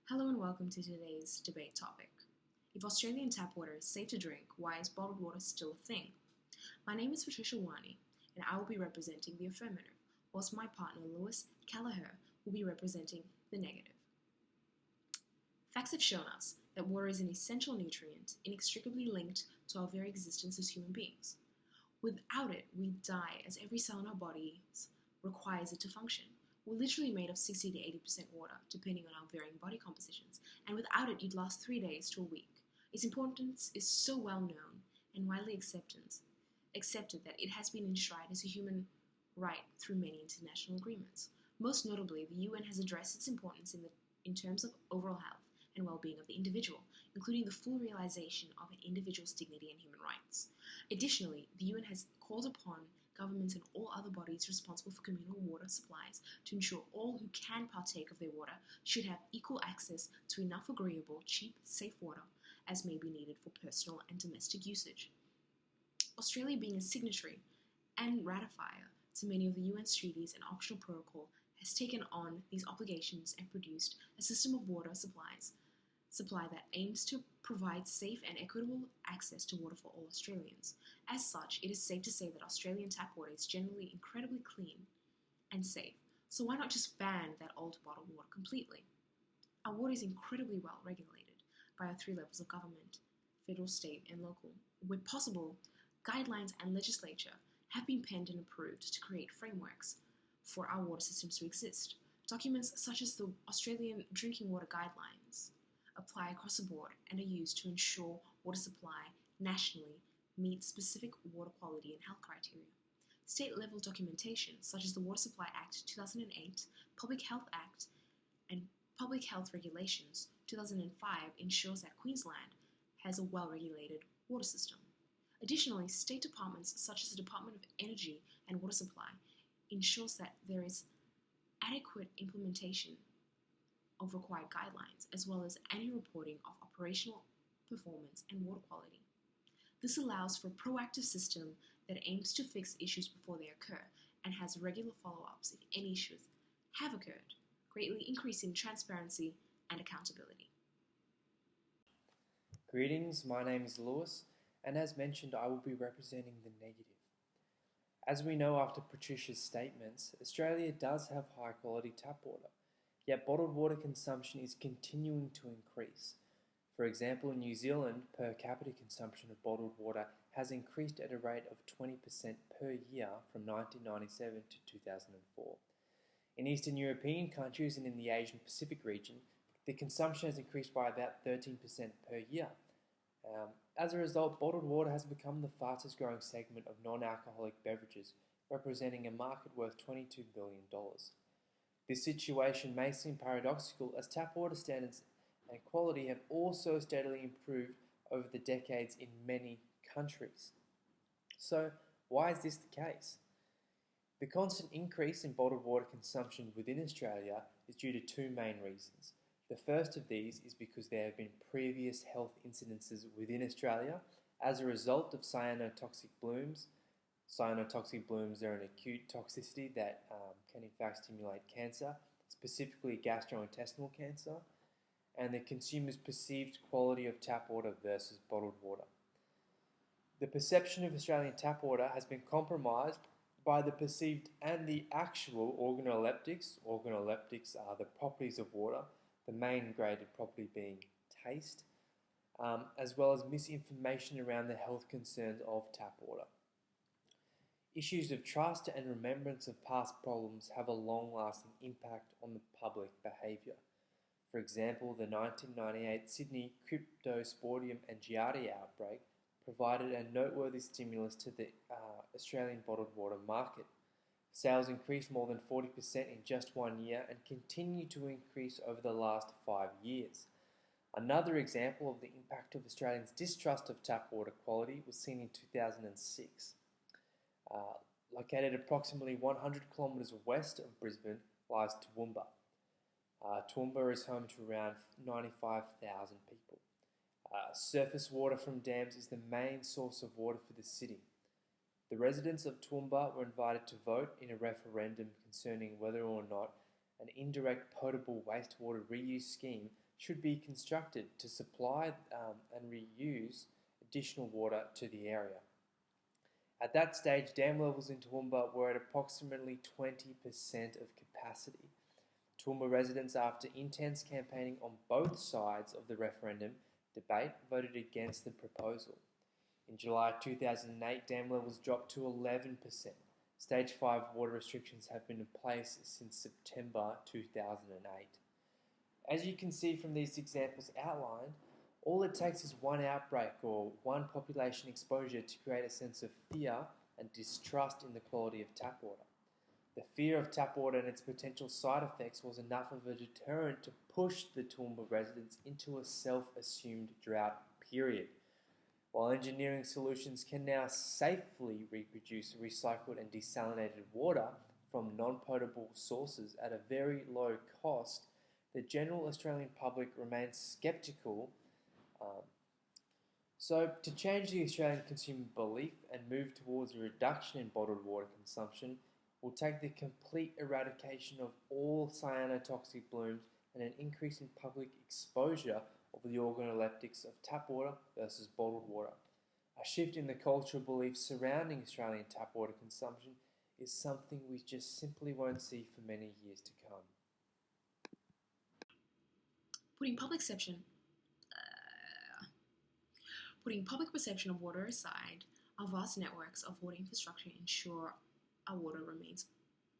Hello and welcome to today's debate topic. If Australian tap water is safe to drink, why is bottled water still a thing? My name is Patricia Wani, and I will be representing the affirmative, whilst my partner Lewis Callagher will be representing the negative. Facts have shown us that water is an essential nutrient inextricably linked to our very existence as human beings. Without it, we die, as every cell in our bodies requires it to function. We're literally made of 60 to 80% water, depending on our varying body compositions, and without it, you'd last 3 days to a week. Its importance is so well known and widely accepted that it has been enshrined as a human right through many international agreements. Most notably, the UN has addressed its importance in terms of overall health and well-being of the individual, including the full realization of an individual's dignity and human rights. Additionally, the UN has called upon governments and all other bodies responsible for communal water supplies to ensure all who can partake of their water should have equal access to enough agreeable, cheap, safe water as may be needed for personal and domestic usage. Australia, being a signatory and ratifier to many of the UN's treaties and optional protocol, has taken on these obligations and produced a system of water supply that aims to provide safe and equitable access to water for all Australians. As such, it is safe to say that Australian tap water is generally incredibly clean and safe. So why not just ban that old bottled water completely? Our water is incredibly well regulated by our 3 levels of government: federal, state, and local. Where possible, guidelines and legislature have been penned and approved to create frameworks for our water systems to exist. Documents such as the Australian Drinking Water Guidelines apply across the board and are used to ensure water supply nationally meets specific water quality and health criteria. State-level documentation, such as the Water Supply Act 2008, Public Health Act, and Public Health Regulations 2005, ensures that Queensland has a well-regulated water system. Additionally, state departments such as the Department of Energy and Water Supply ensures that there is adequate implementation of required guidelines, as well as annual reporting of operational performance and water quality. This allows for a proactive system that aims to fix issues before they occur and has regular follow-ups if any issues have occurred, greatly increasing transparency and accountability. Greetings, my name is Lewis, and as mentioned, I will be representing the negative. As we know after Patricia's statements, Australia does have high quality tap water, yet bottled water consumption is continuing to increase. For example, in New Zealand, per capita consumption of bottled water has increased at a rate of 20% per year from 1997 to 2004. In Eastern European countries and in the Asian Pacific region, the consumption has increased by about 13% per year. As a result, bottled water has become the fastest growing segment of non-alcoholic beverages, representing a market worth $22 billion. This situation may seem paradoxical, as tap water standards and quality have also steadily improved over the decades in many countries. So, why is this the case? The constant increase in bottled water consumption within Australia is due to 2 main reasons. The first of these is because there have been previous health incidences within Australia as a result of cyanotoxic blooms. Cyanotoxic blooms are an acute toxicity that can in fact stimulate cancer, specifically gastrointestinal cancer, and the consumer's perceived quality of tap water versus bottled water. The perception of Australian tap water has been compromised by the perceived and the actual organoleptics. Organoleptics are the properties of water, the main graded property being taste, as well as misinformation around the health concerns of tap water. Issues of trust and remembrance of past problems have a long-lasting impact on the public behaviour. For example, the 1998 Sydney Cryptosporidium and Giardia outbreak provided a noteworthy stimulus to the Australian bottled water market. Sales increased more than 40% in just 1 year and continue to increase over the last 5 years. Another example of the impact of Australians' distrust of tap water quality was seen in 2006. Located approximately 100 kilometres west of Brisbane lies Toowoomba. Toowoomba is home to around 95,000 people. Surface water from dams is the main source of water for the city. The residents of Toowoomba were invited to vote in a referendum concerning whether or not an indirect potable wastewater reuse scheme should be constructed to supply and reuse additional water to the area. At that stage, dam levels in Toowoomba were at approximately 20% of capacity. Toowoomba residents, after intense campaigning on both sides of the referendum debate, voted against the proposal. In July 2008, dam levels dropped to 11%. Stage 5 water restrictions have been in place since September 2008. As you can see from these examples outlined, all it takes is one outbreak or one population exposure to create a sense of fear and distrust in the quality of tap water. The fear of tap water and its potential side effects was enough of a deterrent to push the Toowoomba residents into a self-assumed drought period. While engineering solutions can now safely reproduce recycled and desalinated water from non-potable sources at a very low cost, the general Australian public remains sceptical. So, to change the Australian consumer belief and move towards a reduction in bottled water consumption will take the complete eradication of all cyanotoxic blooms and an increase in public exposure of the organoleptics of tap water versus bottled water. A shift in the cultural beliefs surrounding Australian tap water consumption is something we just simply won't see for many years to come. Putting public perception of water aside, our vast networks of water infrastructure ensure our water remains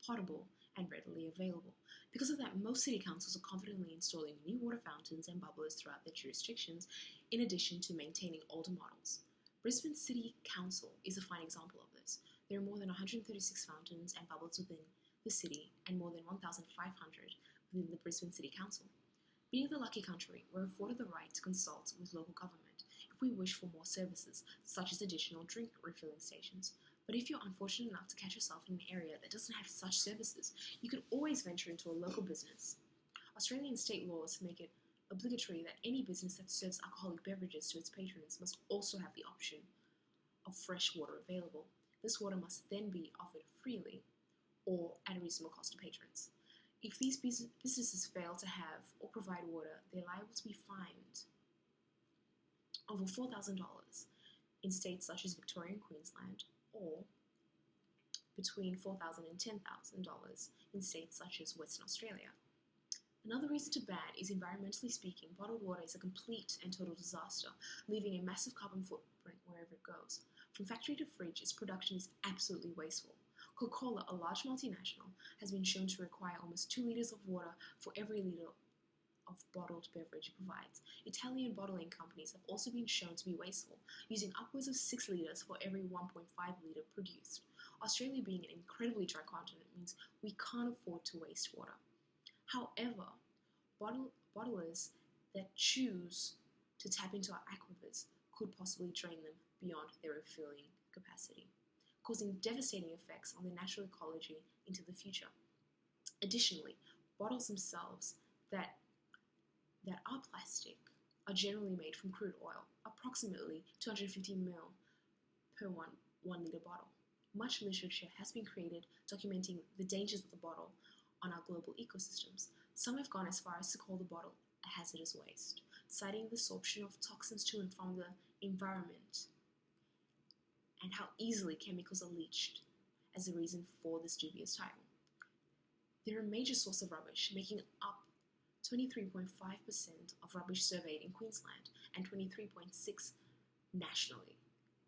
potable and readily available. Because of that, most city councils are confidently installing new water fountains and bubblers throughout their jurisdictions, in addition to maintaining older models. Brisbane City Council is a fine example of this. There are more than 136 fountains and bubblers within the city and more than 1,500 within the Brisbane City Council. Being the lucky country, we're afforded the right to consult with local government if we wish for more services, such as additional drink refilling stations. But if you're unfortunate enough to catch yourself in an area that doesn't have such services, you could always venture into a local business. Australian state laws make it obligatory that any business that serves alcoholic beverages to its patrons must also have the option of fresh water available. This water must then be offered freely or at a reasonable cost to patrons. If these businesses fail to have or provide water, they're liable to be fined over $4,000 in states such as Victoria and Queensland, or between $4,000 and $10,000 in states such as Western Australia. Another reason to ban is, environmentally speaking, bottled water is a complete and total disaster, leaving a massive carbon footprint wherever it goes. From factory to fridge, its production is absolutely wasteful. Coca-Cola, a large multinational, has been shown to require almost 2 liters of water for every liter of bottled beverage it provides. Italian bottling companies have also been shown to be wasteful, using upwards of 6 liters for every 1.5 liter produced. Australia, being an incredibly dry continent, means we can't afford to waste water. However, bottlers that choose to tap into our aquifers could possibly drain them beyond their refilling capacity, causing devastating effects on the natural ecology into the future. Additionally, bottles themselves that are plastic are generally made from crude oil, approximately 250 ml per 1 liter bottle. Much literature has been created documenting the dangers of the bottle on our global ecosystems. Some have gone as far as to call the bottle a hazardous waste, citing the absorption of toxins to and from the environment and how easily chemicals are leached as a reason for this dubious title. They're a major source of rubbish, making up 23.5% of rubbish surveyed in Queensland and 23.6% nationally.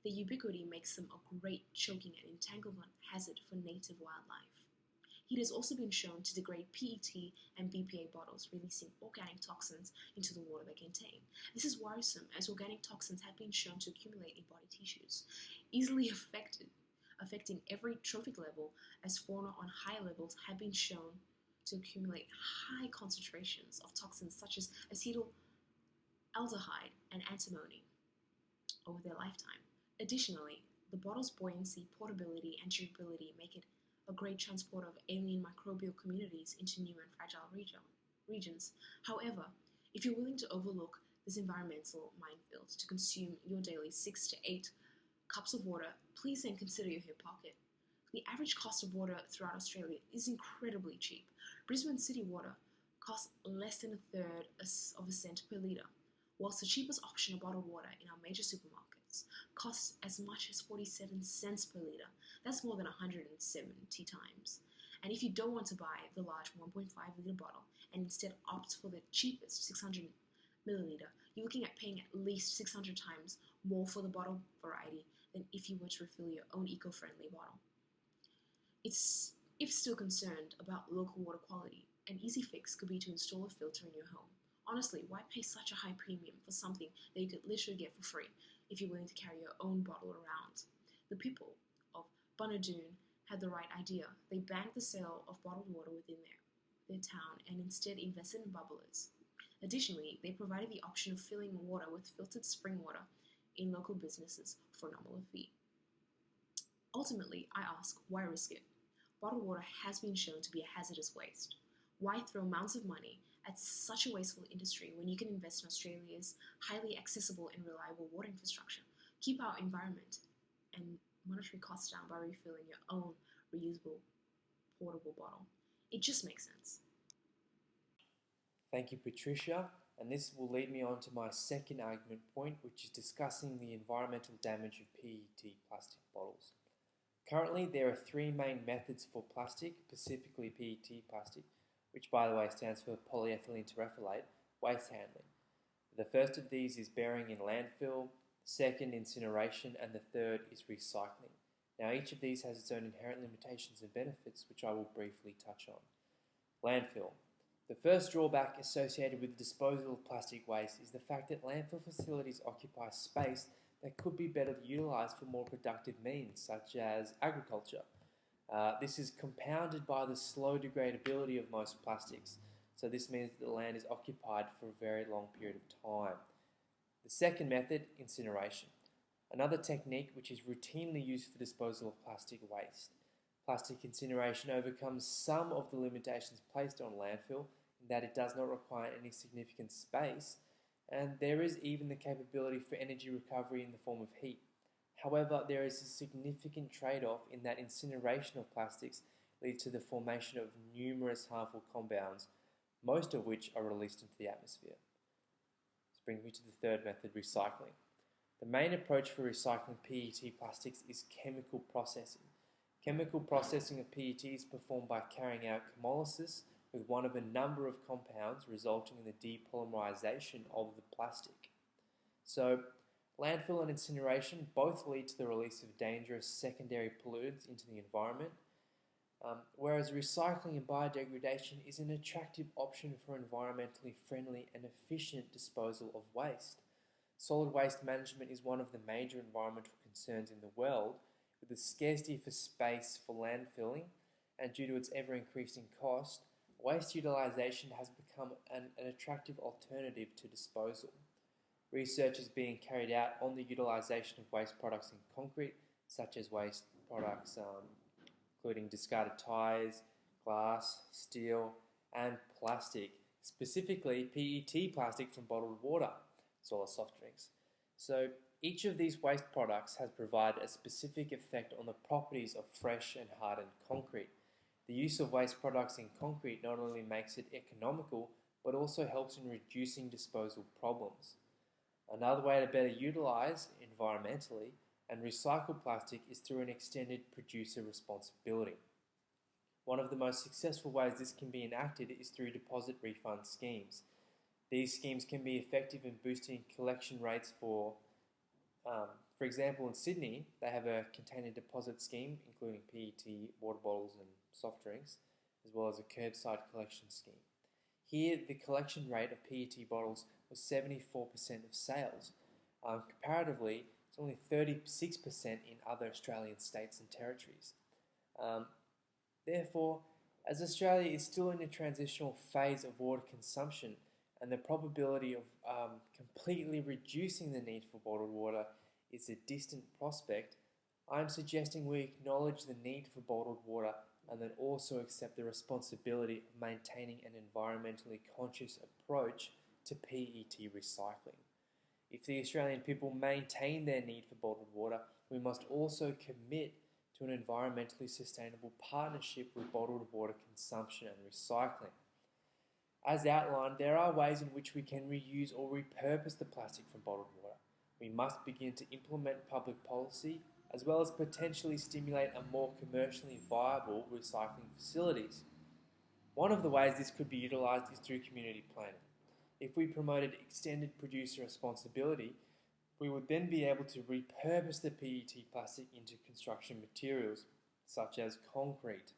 The ubiquity makes them a great choking and entanglement hazard for native wildlife. It has also been shown to degrade PET and BPA bottles, releasing organic toxins into the water they contain. This is worrisome, as organic toxins have been shown to accumulate in body tissues, easily affecting every trophic level, as fauna on higher levels have been shown to accumulate high concentrations of toxins such as acetaldehyde and antimony over their lifetime. Additionally, the bottle's buoyancy, portability, and durability make it a great transporter of alien microbial communities into new and fragile regions. However, if you're willing to overlook this environmental minefield to consume your daily 6 to 8 cups of water, please then consider your hip pocket. The average cost of water throughout Australia is incredibly cheap. Brisbane City Water costs less than a third of a cent per litre, whilst the cheapest option of bottled water in our major supermarkets costs as much as 47 cents per litre. That's more than 170 times. And if you don't want to buy the large 1.5 litre bottle and instead opt for the cheapest 600 milliliter, you're looking at paying at least 600 times more for the bottle variety than if you were to refill your own eco-friendly bottle. If still concerned about local water quality, an easy fix could be to install a filter in your home. Honestly, why pay such a high premium for something that you could literally get for free if you're willing to carry your own bottle around? The people of Bunnadoon had the right idea. They banned the sale of bottled water within their town and instead invested in bubblers. Additionally, they provided the option of filling water with filtered spring water in local businesses for a nominal fee. Ultimately, I ask, why risk it? Bottled water has been shown to be a hazardous waste. Why throw amounts of money at such a wasteful industry when you can invest in Australia's highly accessible and reliable water infrastructure, keep our environment and monetary costs down by refilling your own reusable portable bottle? It just makes sense. Thank you, Patricia. And this will lead me on to my second argument point, which is discussing the environmental damage of PET plastic bottles. Currently, there are three main methods for plastic, specifically PET plastic, which by the way stands for polyethylene terephthalate, waste handling. The first of these is burying in landfill, the second incineration, and the third is recycling. Now each of these has its own inherent limitations and benefits, which I will briefly touch on. Landfill. The first drawback associated with the disposal of plastic waste is the fact that landfill facilities occupy space that could be better utilised for more productive means, such as agriculture. This is compounded by the slow degradability of most plastics, so this means that the land is occupied for a very long period of time. The second method, incineration. Another technique which is routinely used for disposal of plastic waste. Plastic incineration overcomes some of the limitations placed on landfill in that it does not require any significant space, and there is even the capability for energy recovery in the form of heat. However, there is a significant trade-off in that incineration of plastics leads to the formation of numerous harmful compounds, most of which are released into the atmosphere. This brings me to the third method, recycling. The main approach for recycling PET plastics is chemical processing. Chemical processing of PET is performed by carrying out chemolysis with one of a number of compounds resulting in the depolymerization of the plastic. So, landfill and incineration both lead to the release of dangerous secondary pollutants into the environment, whereas recycling and biodegradation is an attractive option for environmentally friendly and efficient disposal of waste. Solid waste management is one of the major environmental concerns in the world, with the scarcity for space for landfilling, and due to its ever-increasing cost, waste utilisation has become an attractive alternative to disposal. Research is being carried out on the utilisation of waste products in concrete, such as waste products including discarded tyres, glass, steel, and plastic, specifically PET plastic from bottled water, as well as soft drinks. So each of these waste products has provided a specific effect on the properties of fresh and hardened concrete. The use of waste products in concrete not only makes it economical, but also helps in reducing disposal problems. Another way to better utilise environmentally and recycle plastic is through an extended producer responsibility. One of the most successful ways this can be enacted is through deposit refund schemes. These schemes can be effective in boosting collection rates for example, in Sydney, they have a container deposit scheme, including PET, water bottles and soft drinks, as well as a curbside collection scheme. Here, the collection rate of PET bottles was 74% of sales. Comparatively, it's only 36% in other Australian states and territories. Therefore, as Australia is still in a transitional phase of water consumption and the probability of completely reducing the need for bottled water is a distant prospect, I am suggesting we acknowledge the need for bottled water and then also accept the responsibility of maintaining an environmentally conscious approach to PET recycling. If the Australian people maintain their need for bottled water, we must also commit to an environmentally sustainable partnership with bottled water consumption and recycling. As outlined, there are ways in which we can reuse or repurpose the plastic from bottled water. We must begin to implement public policy as well as potentially stimulate a more commercially viable recycling facilities. One of the ways this could be utilised is through community planning. If we promoted extended producer responsibility, we would then be able to repurpose the PET plastic into construction materials, such as concrete.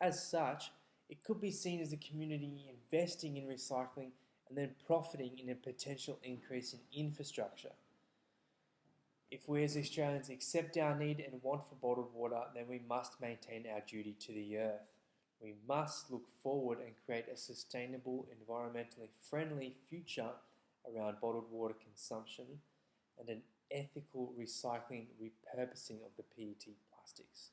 As such, it could be seen as a community investing in recycling and then profiting in a potential increase in infrastructure. If we as Australians accept our need and want for bottled water, then we must maintain our duty to the earth. We must look forward and create a sustainable, environmentally friendly future around bottled water consumption and an ethical recycling repurposing of the PET plastics.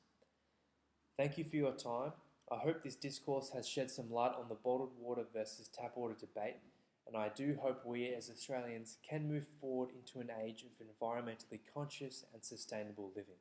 Thank you for your time. I hope this discourse has shed some light on the bottled water versus tap water debate, and I do hope we as Australians can move forward into an age of environmentally conscious and sustainable living.